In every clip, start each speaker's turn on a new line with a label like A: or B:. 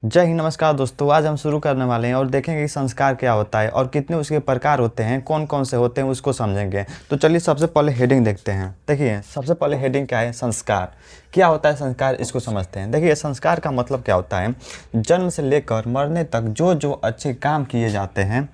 A: जय हिंद, नमस्कार दोस्तों। आज हम शुरू करने वाले हैं और देखेंगे कि संस्कार क्या होता है और कितने उसके प्रकार होते हैं, कौन कौन से होते हैं उसको समझेंगे। तो चलिए सबसे पहले हेडिंग देखते हैं। देखिए सबसे पहले हेडिंग क्या है, संस्कार। क्या होता है संस्कार, इसको समझते हैं। देखिए संस्कार का मतलब क्या होता है, जन्म से लेकर मरने तक जो जो अच्छे काम किए जाते हैं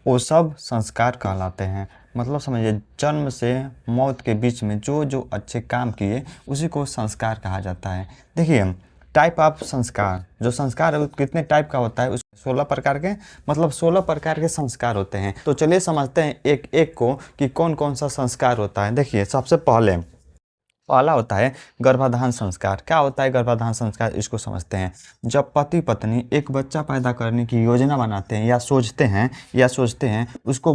A: वो सब संस्कार कहलाते हैं। मतलब समझिए, जन्म से मौत के बीच में जो जो अच्छे काम किए उसी को संस्कार कहा जाता है। देखिए टाइप ऑफ संस्कार, जो संस्कार है वो कितने टाइप का होता है, उस 16 प्रकार के, मतलब 16 प्रकार के संस्कार होते हैं। तो चलिए समझते हैं एक एक को कि कौन कौन सा संस्कार होता है। देखिए सबसे पहला होता है गर्भाधान संस्कार। क्या होता है गर्भाधान संस्कार, इसको समझते हैं। जब पति पत्नी एक बच्चा पैदा करने की योजना बनाते हैं या सोचते हैं उसको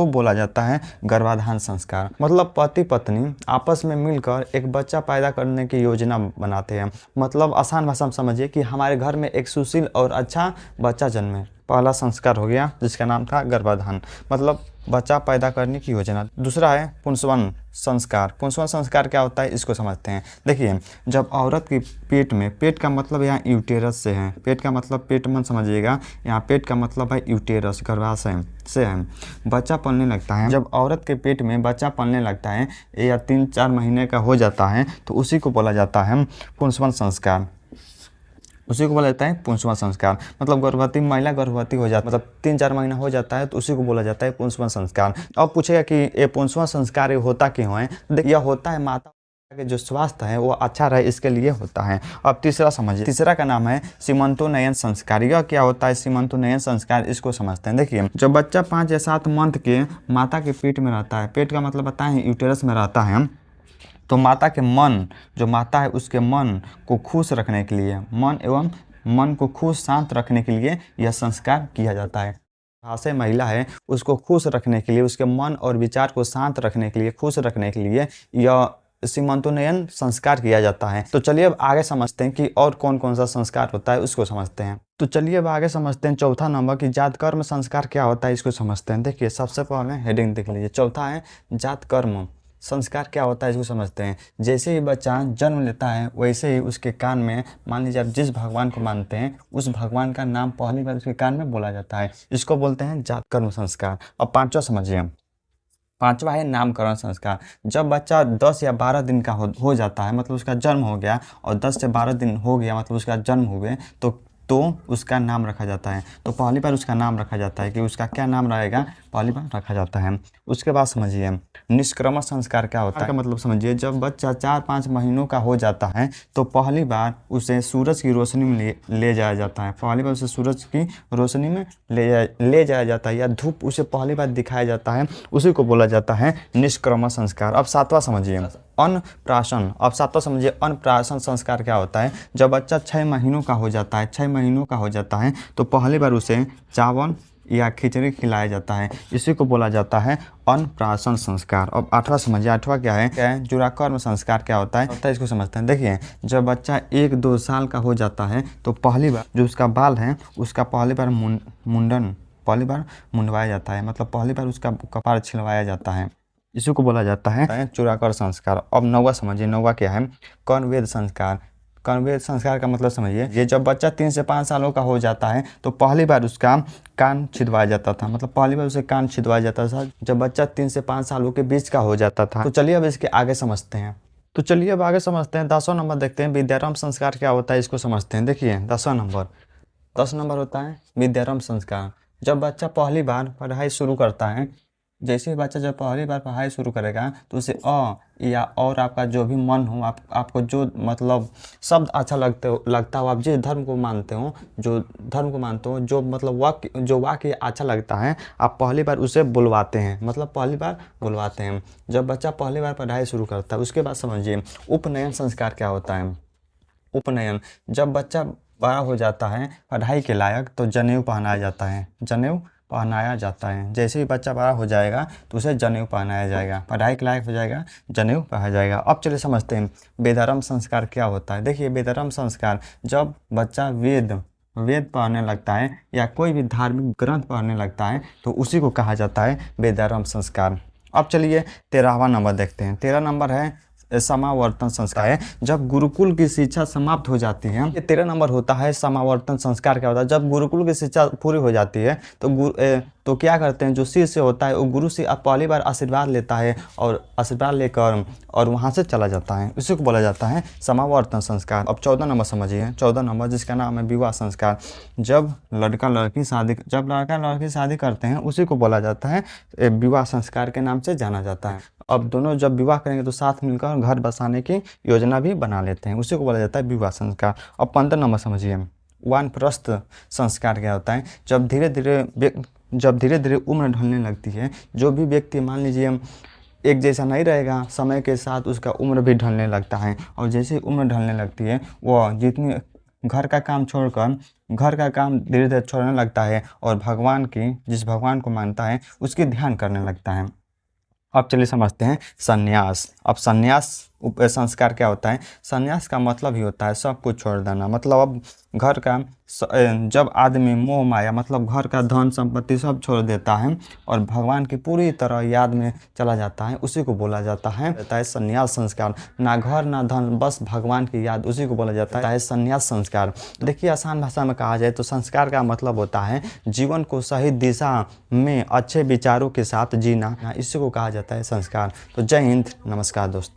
A: बोला जाता है गर्भाधान संस्कार। मतलब पति पत्नी आपस में मिलकर एक बच्चा पैदा करने की योजना बनाते हैं। मतलब आसान भाषा में समझिए कि हमारे घर में एक सुशील और अच्छा बच्चा जन्मे। पहला संस्कार हो गया जिसका नाम था गर्भाधान, मतलब बच्चा पैदा करने की योजना। दूसरा है पुंसवन संस्कार। पुंसवन संस्कार क्या होता है, इसको समझते हैं। देखिए जब औरत की पेट में, पेट का मतलब यहाँ यूटेरस से है, पेट का मतलब पेट मत समझिएगा, यहाँ पेट का मतलब है यूटेरस, गर्भाशय से है, बच्चा पलने लगता है। जब औरत के पेट में बच्चा पलने लगता है या 3-4 महीने का हो जाता है तो उसी को बोला जाता है पुंसवन संस्कार। उसी को बोला जाता है पुंसवन संस्कार। मतलब गर्भवती महिला गर्भवती हो जाती, मतलब 3-4 महीना हो जाता है तो उसी को बोला जाता है पुंसवन संस्कार। अब पूछेगा कि ये पुंसवन संस्कार ये होता क्यों है। देखिए यह होता है माता के जो स्वास्थ्य है वो अच्छा रहे, इसके लिए होता है। अब तीसरा समझिए, तीसरा का नाम है सीमंतोन्नयन संस्कार। यह क्या होता है सीमंतोन्नयन संस्कार, इसको समझते हैं। देखिए जब बच्चा 5 या 7 मंथ के माता के पेट में रहता है, पेट का मतलब बताएं यूटेरस में रहता है, तो माता के मन, जो माता है उसके मन को खुश रखने के लिए, मन को खुश शांत रखने के लिए यह संस्कार किया जाता है। से महिला है उसको खुश रखने के लिए, उसके मन और विचार को शांत रखने के लिए, खुश रखने के लिए यह सीमंतोन्नयन संस्कार किया जाता है। तो चलिए अब आगे समझते हैं कि और कौन कौन सा संस्कार होता है, उसको समझते हैं। तो चलिए अब आगे समझते हैं चौथा नंबर की जात कर्म संस्कार क्या होता है, इसको समझते हैं। देखिए सबसे पहले हेडिंग देख लीजिए, चौथा है जात कर्म संस्कार क्या होता है, इसको समझते हैं। जैसे ही बच्चा जन्म लेता है वैसे ही उसके कान में, मान लीजिए आप जिस भगवान को मानते हैं उस भगवान का नाम पहली बार उसके कान में बोला जाता है, इसको बोलते हैं जात कर्म संस्कार। अब पांचवा समझिए, पांचवा है नामकरण संस्कार। जब बच्चा 10 या 12 दिन का हो जाता है, मतलब उसका जन्म हो गया, और 10 से 12 दिन हो गया मतलब उसका जन्म हो गए, तो उसका नाम रखा जाता है। तो पहली बार उसका नाम रखा जाता है कि उसका क्या नाम रहेगा, पहली बार रखा जाता है। उसके बाद समझिए निष्क्रमण संस्कार क्या होता है, मतलब समझिए जब बच्चा 4-5 महीनों का हो जाता है तो पहली बार उसे सूरज की रोशनी में ले जाया जाता है। पहली बार उसे सूरज की रोशनी में ले जाया जाता है या धूप उसे पहली बार दिखाया जाता है, उसी को बोला जाता है निष्क्रमण संस्कार। अब सातवां समझिए अन्नप्राशन। अब सातवां समझिए अन्नप्राशन संस्कार क्या होता है। जब बच्चा 6 महीनों का हो जाता है, 6 महीनों का हो जाता है तो पहली बार उसे चावल या खिचड़ी खिलाया जाता है, इसी को बोला जाता है अन्नप्राशन संस्कार। अब आठवां समझिए, आठवां क्या है जुराकर्म संस्कार क्या होता है इसको समझते हैं। देखिए जब बच्चा 1-2 साल का हो जाता है तो पहली बार जो उसका बाल है उसका पहली बार मुंडवाया जाता है, मतलब पहली बार उसका कपार छिलवाया जाता है, इसी को बोला जाता है चूड़ाकर संस्कार। अब नौवा समझिए, नौवा क्या है कर्णवेद संस्कार। कर्णवेद संस्कार का मतलब समझिए, ये जब बच्चा 3 से 5 सालों का हो जाता है तो पहली बार उसका कान छिदवाया जाता था, मतलब पहली बार उसे कान छिदवाया जाता था जब बच्चा 3 से 5 सालों के बीच का हो जाता था। तो चलिए अब इसके आगे समझते हैं। तो चलिए अब आगे समझते हैं। 10वां नंबर देखते हैं विद्यारंभ संस्कार क्या होता है, इसको समझते हैं। देखिए 10 नंबर होता है विद्यारंभ संस्कार। जब बच्चा पहली बार पढ़ाई शुरू करता है, जैसे ही बच्चा जब पहली बार पढ़ाई शुरू करेगा तो उसे या और आपका जो भी मन हो, आपको जो मतलब शब्द अच्छा लगता हो, आप जिस धर्म को मानते हो, जो मतलब वाक्य अच्छा लगता है, आप पहली बार उसे बुलवाते हैं, मतलब पहली बार बुलवाते हैं जब बच्चा पहली बार पढ़ाई शुरू करता है। उसके बाद समझिए उपनयन संस्कार क्या होता है। उपनयन, जब बच्चा बड़ा हो जाता है पढ़ाई के लायक तो जनेऊ पहनाया जाता है, जनेऊ पहनाया जाता है। जैसे ही बच्चा बड़ा हो जाएगा तो उसे जनेऊ पहनाया जाएगा, पढ़ाई के लायक हो जाएगा, जनेऊ पहनाया जाएगा। अब चलिए समझते हैं वेदारंभ संस्कार क्या होता है। देखिए वेदारंभ संस्कार, जब बच्चा वेद पढ़ने लगता है या कोई भी धार्मिक ग्रंथ पढ़ने लगता है तो उसी को कहा जाता है वेदारंभ संस्कार। अब चलिए 13वां नंबर देखते हैं। 13 नंबर है समावर्तन संस्कार है। जब गुरुकुल की शिक्षा समाप्त हो जाती है, ये 13 नंबर होता है समावर्तन संस्कार। क्या होता है, जब गुरुकुल की शिक्षा पूरी हो जाती है तो क्या करते हैं, जो शिष्य होता है वो गुरु से अब पहली बार आशीर्वाद लेता है और आशीर्वाद लेकर और वहाँ से चला जाता है, इसी को बोला जाता है समावर्तन संस्कार। अब 14 नंबर समझिए, 14 नंबर जिसका नाम है विवाह संस्कार। जब लड़का लड़की शादी करते हैं उसी को बोला जाता है विवाह संस्कार के नाम से जाना जाता है। अब दोनों जब विवाह करेंगे तो साथ मिलकर घर बसाने की योजना भी बना लेते हैं, उसी को बोला जाता है विवाह संस्कार। अब 15 नंबर समझिए, वानप्रस्थ संस्कार क्या होता है। जब धीरे धीरे उम्र ढलने लगती है, जो भी व्यक्ति मान लीजिए एक जैसा नहीं रहेगा, समय के साथ उसका उम्र भी ढलने लगता है, और जैसे उम्र ढलने लगती है वो घर का काम धीरे धीरे छोड़ने लगता है और जिस भगवान को मानता है उसकी ध्यान करने लगता है। अब चलिए समझते हैं संन्यास। अब संन्यास संस्कार क्या होता है। संन्यास का मतलब ही होता है सब कुछ छोड़ देना। मतलब अब जब आदमी मोह माया मतलब घर का धन संपत्ति सब छोड़ देता है और भगवान की पूरी तरह याद में चला जाता है, उसी को बोला जाता है संन्यास संस्कार। ना घर ना धन, बस भगवान की याद, उसी को बोला जाता है संन्यास संस्कार। देखिए आसान भाषा में कहा जाए तो संस्कार का मतलब होता है जीवन को सही दिशा में अच्छे विचारों के साथ जीना, इसी को कहा जाता है संस्कार। तो जय हिंद, नमस्कार दोस्तों।